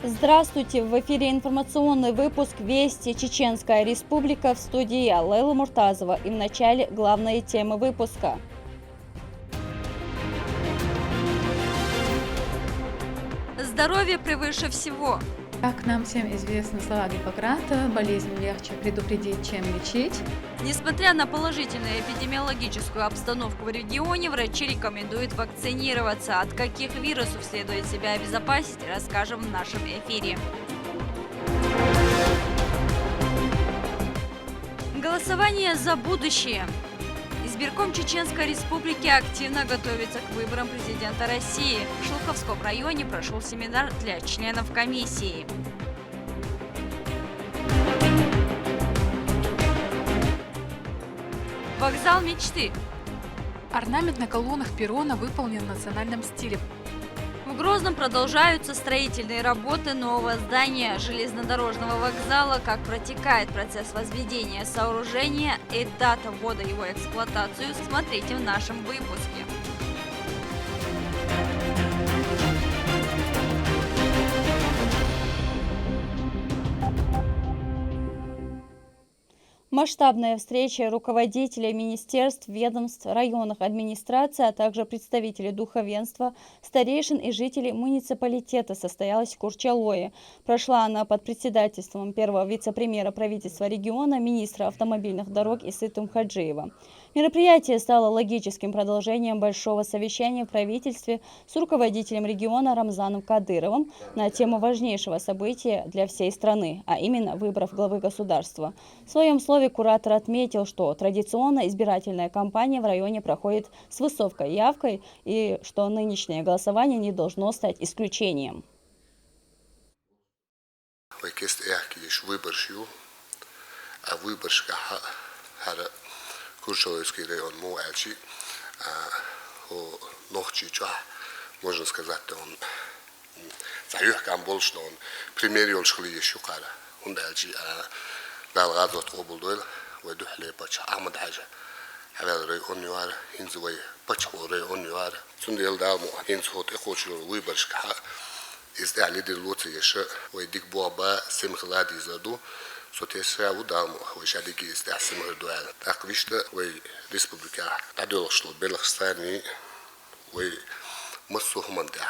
Здравствуйте! В эфире информационный выпуск «Вести. Чеченская Республика», в студии я, Лейла Муртазова. И в начале главные темы выпуска. Здоровье превыше всего. Как нам всем известно слова Гиппократа, болезнь легче предупредить, чем лечить. Несмотря на положительную эпидемиологическую обстановку в регионе, врачи рекомендуют вакцинироваться. От каких вирусов следует себя обезопасить, расскажем в нашем эфире. Голосование за будущее. Избирком Чеченской Республики активно готовится к выборам президента России. В Шелковском районе прошел семинар для членов комиссии. Вокзал мечты. Орнамент на колоннах перрона выполнен в национальном стиле. В Грозном продолжаются строительные работы нового здания железнодорожного вокзала. Как протекает процесс возведения сооружения и дата ввода его в эксплуатацию, смотрите в нашем выпуске. Масштабная встреча руководителей министерств, ведомств, районных администраций, а также представителей духовенства, старейшин и жителей муниципалитета состоялась в Курчалое. Прошла она под председательством первого вице-премьера правительства региона, министра автомобильных дорог Исытум Хаджиева. Мероприятие стало логическим продолжением большого совещания в правительстве с руководителем региона Рамзаном Кадыровым на тему важнейшего события для всей страны, а именно выборов главы государства. В своем слове куратор отметил, что традиционно избирательная кампания в районе проходит с высокой явкой и что нынешнее голосование не должно стать исключением. Курчалойский район Муальчи, Нохчича, можно сказать, он заехал больше, он примерил школы еще кара. Он дальше далгазот облдойл, выдухли пач Ахмад Хаджа. Хавел район юар, инзвай пач район юар. Сундел даму инзхот эхочил выборшка. Из алиди лоци еще, выдик буаба семхлади заду. Сотесра удалмо, вышадики из Асимир дуэла. Так вишта, вы республика, надел что Белахстане, вы массухманда,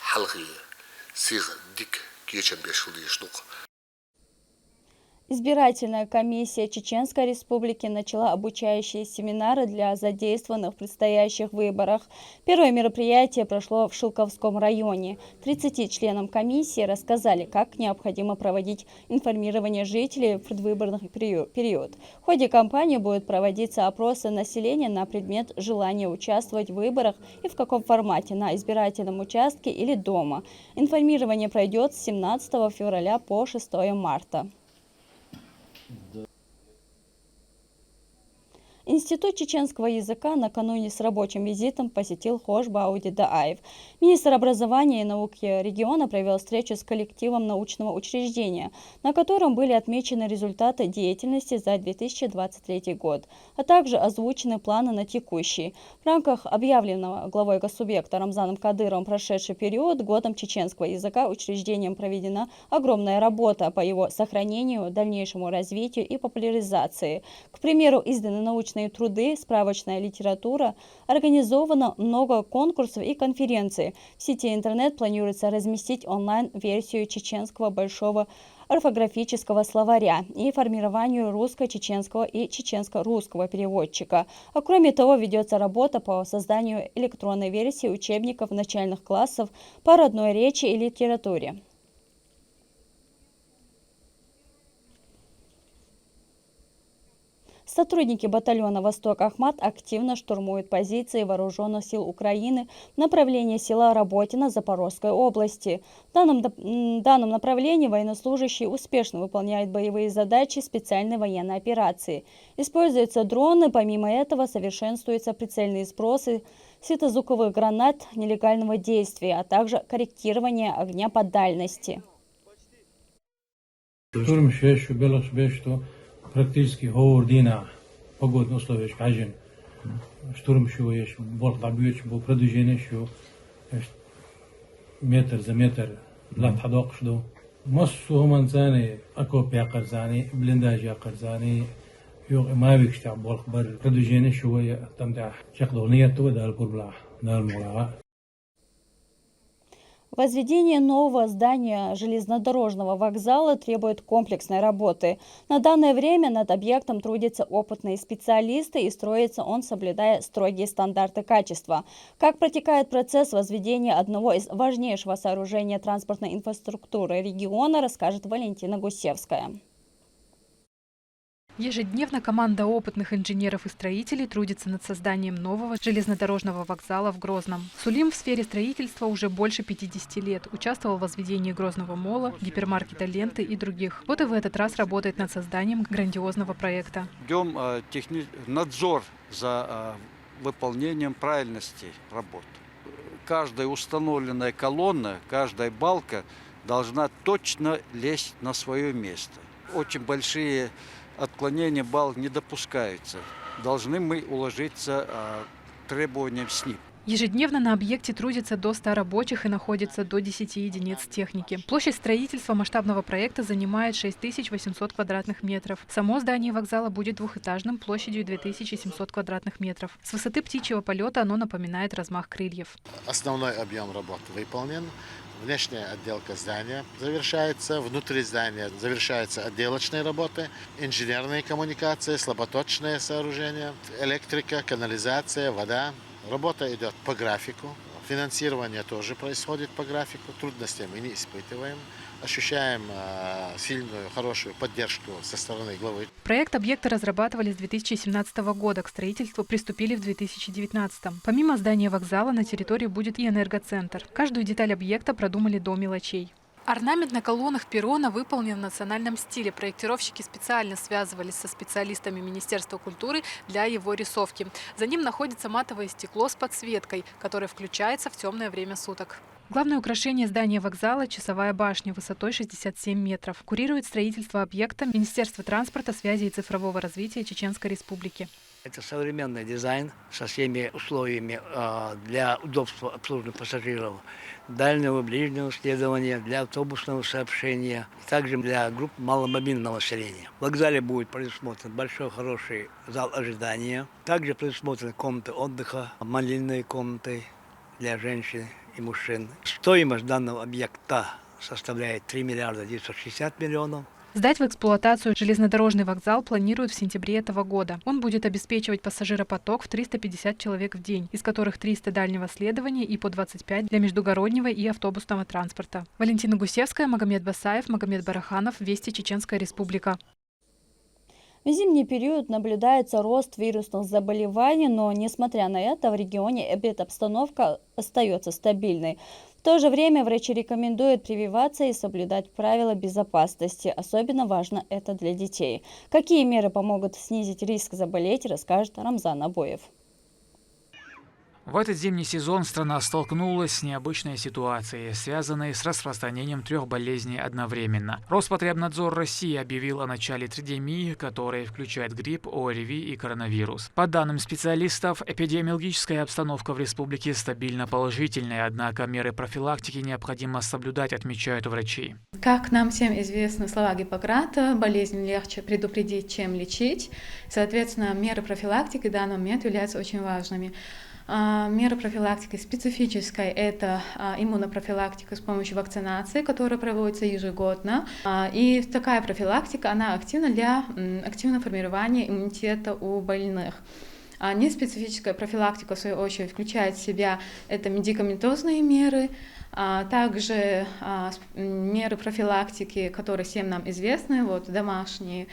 халхи, сих дик кичен бешули штук. Избирательная комиссия Чеченской Республики начала обучающие семинары для задействованных в предстоящих выборах. Первое мероприятие прошло в Шелковском районе. 30 членам комиссии рассказали, как необходимо проводить информирование жителей в предвыборный период. В ходе кампании будут проводиться опросы населения на предмет желания участвовать в выборах и в каком формате – на избирательном участке или дома. Информирование пройдет с 17 февраля по 6 марта. Институт чеченского языка накануне с рабочим визитом посетил Хош Бауди Дааев. Министр образования и науки региона провел встречу с коллективом научного учреждения, на котором были отмечены результаты деятельности за 2023 год, а также озвучены планы на текущий. В рамках объявленного главой госсубъекта Рамзаном Кадыровым прошедший период годом чеченского языка учреждением проведена огромная работа по его сохранению, дальнейшему развитию и популяризации. К примеру, изданы научные труды, справочная литература, организовано много конкурсов и конференций. В сети интернет планируется разместить онлайн-версию чеченского большого орфографического словаря и формированию русско-чеченского и чеченско-русского переводчика. А кроме того, ведется работа по созданию электронной версии учебников начальных классов по родной речи и литературе. Сотрудники батальона «Восток Ахмат» активно штурмуют позиции вооруженных сил Украины в направлении села Работино Запорожской области. В данном направлении военнослужащие успешно выполняют боевые задачи специальной военной операции. Используются дроны, помимо этого совершенствуются прицельные сбросы светозвуковых гранат нелегального действия, а также корректирование огня по дальности. Практически говордина погодные условия каждый штурм что есть, борт добьешь, был продвижение что метр за метр لا تحدوقش دو مصو هم انساني اكو بيقر زاني بلنداج يقر زاني يوغ ما بيكش تعبوا الخبر ردوجيني شوية تمتع شكله نيته دار القربلاح دار المغلاء. Возведение нового здания железнодорожного вокзала требует комплексной работы. На данное время над объектом трудятся опытные специалисты, и строится он, соблюдая строгие стандарты качества. Как протекает процесс возведения одного из важнейшего сооружения транспортной инфраструктуры региона, расскажет Валентина Гусевская. Ежедневно команда опытных инженеров и строителей трудится над созданием нового железнодорожного вокзала в Грозном. Сулим в сфере строительства уже больше 50 лет. Участвовал в возведении Грозного мола, гипермаркета «Ленты» и других. Вот и в этот раз работает над созданием грандиозного проекта. Ведем надзор за выполнением правильности работ. Каждая установленная колонна, каждая балка должна точно лезть на свое место. Очень большие отклонения балок не допускаются. Должны мы уложиться требованиям СНИП. Ежедневно на объекте трудится до 100 рабочих и находится до 10 единиц техники. Площадь строительства масштабного проекта занимает 6800 квадратных метров. Само здание вокзала будет двухэтажным, площадью 2700 квадратных метров. С высоты птичьего полета оно напоминает размах крыльев. Основной объем работ выполнен. Внешняя отделка здания завершается, внутри здания завершаются отделочные работы, инженерные коммуникации, слаботочные сооружения, электрика, канализация, вода. Работа идет по графику, финансирование тоже происходит по графику, трудностей мы не испытываем. Ощущаем сильную, хорошую поддержку со стороны главы. Проект объекта разрабатывали с 2017 года, к строительству приступили в 2019. Помимо здания вокзала на территории будет и энергоцентр. Каждую деталь объекта продумали до мелочей. Орнамент на колоннах перрона выполнен в национальном стиле. Проектировщики специально связывались со специалистами Министерства культуры для его рисовки. За ним находится матовое стекло с подсветкой, которое включается в темное время суток. Главное украшение здания вокзала – часовая башня высотой 67 метров. Курирует строительство объекта Министерство транспорта, связи и цифрового развития Чеченской Республики. Это современный дизайн со всеми условиями для удобства обслуживания пассажиров, дальнего ближнего следования, для автобусного сообщения, также для групп маломобильного населения. В вокзале будет предусмотрен большой хороший зал ожидания, также предусмотрены комнаты отдыха, молельные комнаты для женщин и мужчин. Стоимость данного объекта составляет 3 миллиарда 960 миллионов. Сдать в эксплуатацию железнодорожный вокзал планируют в сентябре этого года. Он будет обеспечивать пассажиропоток в 350 человек в день, из которых 300 дальнего следования и по 25 для междугороднего и автобусного транспорта. Валентина Гусевская, Магомед Басаев, Магомед Бараханов. Вести, Чеченская Республика. В зимний период наблюдается рост вирусных заболеваний, но, несмотря на это, в регионе эпидобстановка остается стабильной. В то же время врачи рекомендуют прививаться и соблюдать правила безопасности. Особенно важно это для детей. Какие меры помогут снизить риск заболеть, расскажет Рамзан Абоев. В этот зимний сезон страна столкнулась с необычной ситуацией, связанной с распространением 3 болезней одновременно. Роспотребнадзор России объявил о начале тридемии, которая включает грипп, ОРВИ и коронавирус. По данным специалистов, эпидемиологическая обстановка в республике стабильно положительная, однако меры профилактики необходимо соблюдать, отмечают врачи. Как нам всем известны слова Гиппократа, болезнь легче предупредить, чем лечить. Соответственно, меры профилактики в данный момент являются очень важными. Мера профилактики специфической – это иммунопрофилактика с помощью вакцинации, которая проводится ежегодно. И такая профилактика, она активна для активного формирования иммунитета у больных. Неспецифическая профилактика, в свою очередь, включает в себя это медикаментозные меры, также меры профилактики, которые всем нам известны, домашние.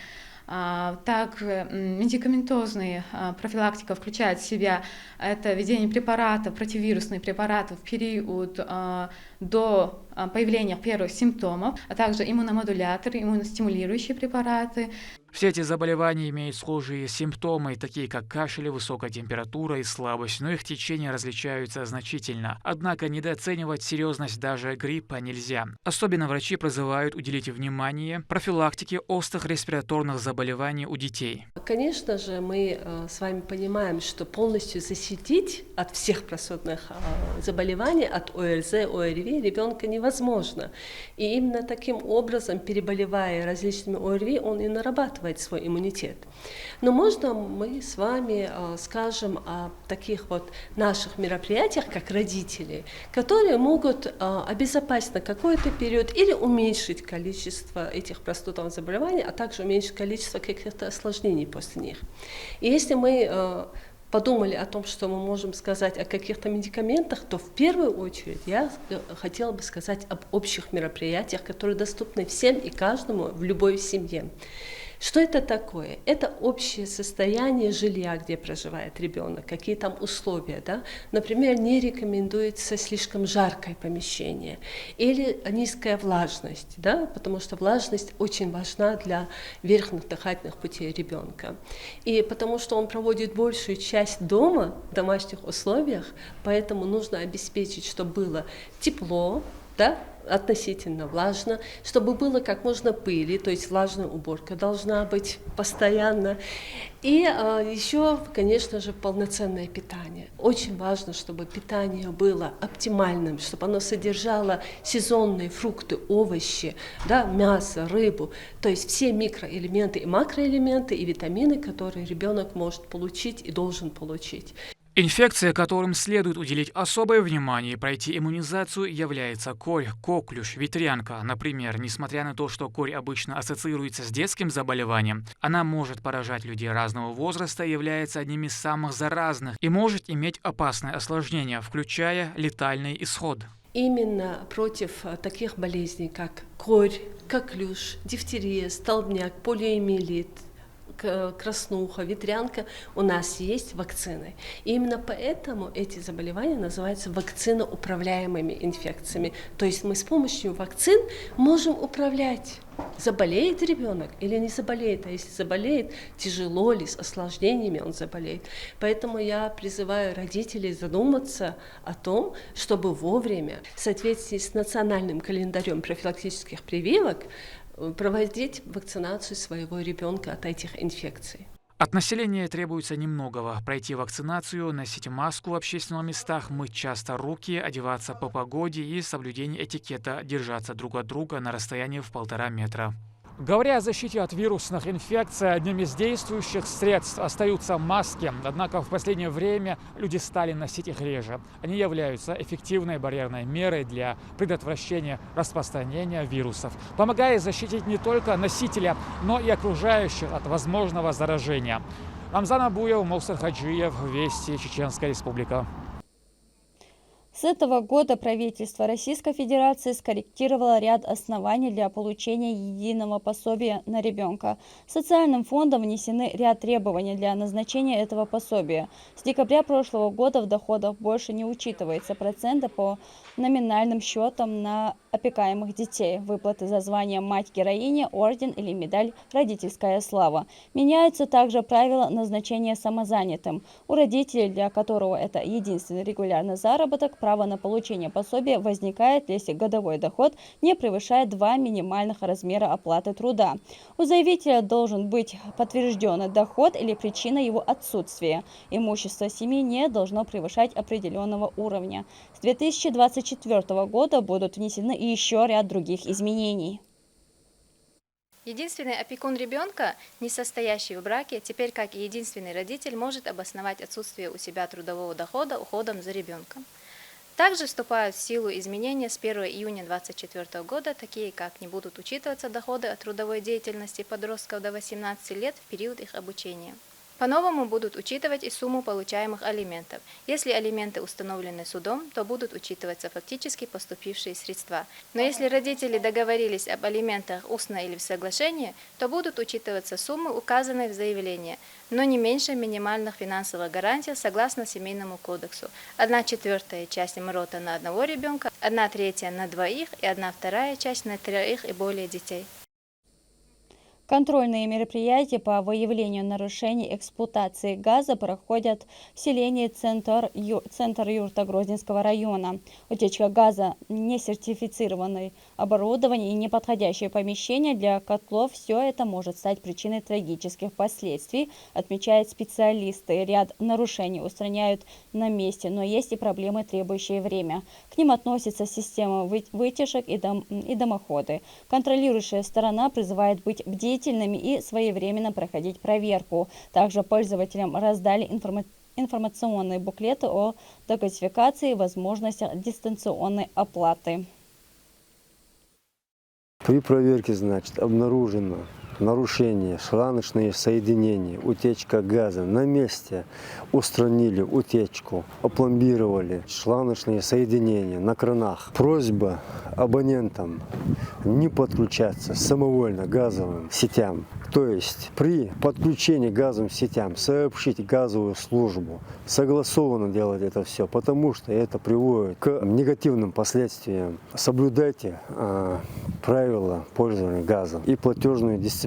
Также медикаментозная профилактика включает в себя это введение препаратов, противовирусных препаратов в период до появления первых симптомов, а также иммуномодуляторы, иммуностимулирующие препараты. Все эти заболевания имеют схожие симптомы, такие как кашель, высокая температура и слабость, но их течения различаются значительно. Однако недооценивать серьезность даже гриппа нельзя. Особенно врачи призывают уделить внимание профилактике острых респираторных заболеваний у детей. Конечно же, мы с вами понимаем, что полностью защитить от всех простудных заболеваний, от ОРЗ, ОРВИ ОРВИ ребенка невозможно. И именно таким образом, переболевая различными ОРВИ, он и нарабатывает свой иммунитет. Но можно мы с вами скажем о таких вот наших мероприятиях, как родители, которые могут обезопасить на какой-то период или уменьшить количество этих простудных заболеваний, а также уменьшить количество каких-то осложнений после них. И если мы подумали о том, что мы можем сказать о каких-то медикаментах, то в первую очередь я хотела бы сказать об общих мероприятиях, которые доступны всем и каждому в любой семье. Что это такое? Это общее состояние жилья, где проживает ребенок, какие там условия. Да? Например, не рекомендуется слишком жаркое помещение или низкая влажность, да? Потому что влажность очень важна для верхних дыхательных путей ребенка. И потому что он проводит большую часть дома в домашних условиях, поэтому нужно обеспечить, чтобы было тепло, да? Относительно влажно, чтобы было как можно пыли, то есть влажная уборка должна быть постоянно. И еще, конечно же, полноценное питание. Очень важно, чтобы питание было оптимальным, чтобы оно содержало сезонные фрукты, овощи, да, мясо, рыбу, то есть все микроэлементы и макроэлементы и витамины, которые ребенок может получить и должен получить. Инфекция, которым следует уделить особое внимание и пройти иммунизацию, является корь, коклюш, ветрянка. Например, несмотря на то, что корь обычно ассоциируется с детским заболеванием, она может поражать людей разного возраста, является одним из самых заразных и может иметь опасные осложнения, включая летальный исход. Именно против таких болезней, как корь, коклюш, дифтерия, столбняк, полиомиелит, краснуха, ветрянка, у нас есть вакцины. И именно поэтому эти заболевания называются вакциноуправляемыми инфекциями. То есть мы с помощью вакцин можем управлять, заболеет ребенок или не заболеет, а если заболеет, тяжело ли, с осложнениями он заболеет. Поэтому я призываю родителей задуматься о том, чтобы вовремя, в соответствии с национальным календарем профилактических прививок, проводить вакцинацию своего ребенка от этих инфекций. От населения требуется немногого: пройти вакцинацию, носить маску в общественных местах, мыть часто руки, одеваться по погоде и соблюдение этикета, держаться друг от друга на расстоянии в 1,5 метра. Говоря о защите от вирусных инфекций, одним из действующих средств остаются маски. Однако в последнее время люди стали носить их реже. Они являются эффективной барьерной мерой для предотвращения распространения вирусов, помогая защитить не только носителя, но и окружающих от возможного заражения. Рамзан Абуев, Моксар Хаджиев, Вести, Чеченская Республика. С этого года правительство Российской Федерации скорректировало ряд оснований для получения единого пособия на ребенка. Социальным фондом внесены ряд требований для назначения этого пособия. С декабря прошлого года в доходах больше не учитывается проценты по номинальным счетам на опекаемых детей, выплаты за звание мать-героини, орден или медаль «Родительская слава». Меняются также правила назначения самозанятым. У родителей, для которого это единственный регулярный заработок, право на получение пособия возникает, если годовой доход не превышает 2 минимальных размера оплаты труда. У заявителя должен быть подтвержденный доход или причина его отсутствия. Имущество семьи не должно превышать определенного уровня. С 2024 года будут внесены еще ряд других изменений. Единственный опекун ребенка, не состоящий в браке, теперь как и единственный родитель может обосновать отсутствие у себя трудового дохода уходом за ребенком. Также вступают в силу изменения с 1 июня 2024 года, такие как не будут учитываться доходы от трудовой деятельности подростков до 18 лет в период их обучения. По-новому будут учитывать и сумму получаемых алиментов. Если алименты установлены судом, то будут учитываться фактически поступившие средства. Но если родители договорились об алиментах устно или в соглашении, то будут учитываться суммы, указанные в заявлении, но не меньше минимальных финансовых гарантий согласно Семейному кодексу. 1/4 часть МРОТа на одного ребенка, 1/3 на двоих и 1/2 часть на 3 и более детей. Контрольные мероприятия по выявлению нарушений эксплуатации газа проходят в селении Центр Юрта Грозненского района. Утечка газа, несертифицированное оборудование и неподходящее помещение для котлов – все это может стать причиной трагических последствий, отмечают специалисты. Ряд нарушений устраняют на месте, но есть и проблемы, требующие время. К ним относятся система вытяжек и дымоходы. Контролирующая сторона призывает быть бдительными и своевременно проходить проверку. Также пользователям раздали информационные буклеты о дегазификации и возможностях дистанционной оплаты. При проверке, значит, обнаружено нарушение, шланочные соединения, утечка газа. На месте устранили утечку, опломбировали шланочные соединения на кранах. Просьба абонентам не подключаться самовольно к газовым сетям. То есть при подключении к газовым сетям сообщить газовую службу, согласованно делать это все, потому что это приводит к негативным последствиям. Соблюдайте правила пользования газом и платежную дисциплину.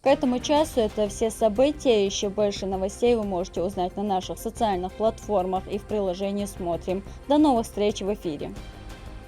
К этому часу это все события. Еще больше новостей вы можете узнать на наших социальных платформах и в приложении «Смотрим». До новых встреч в эфире.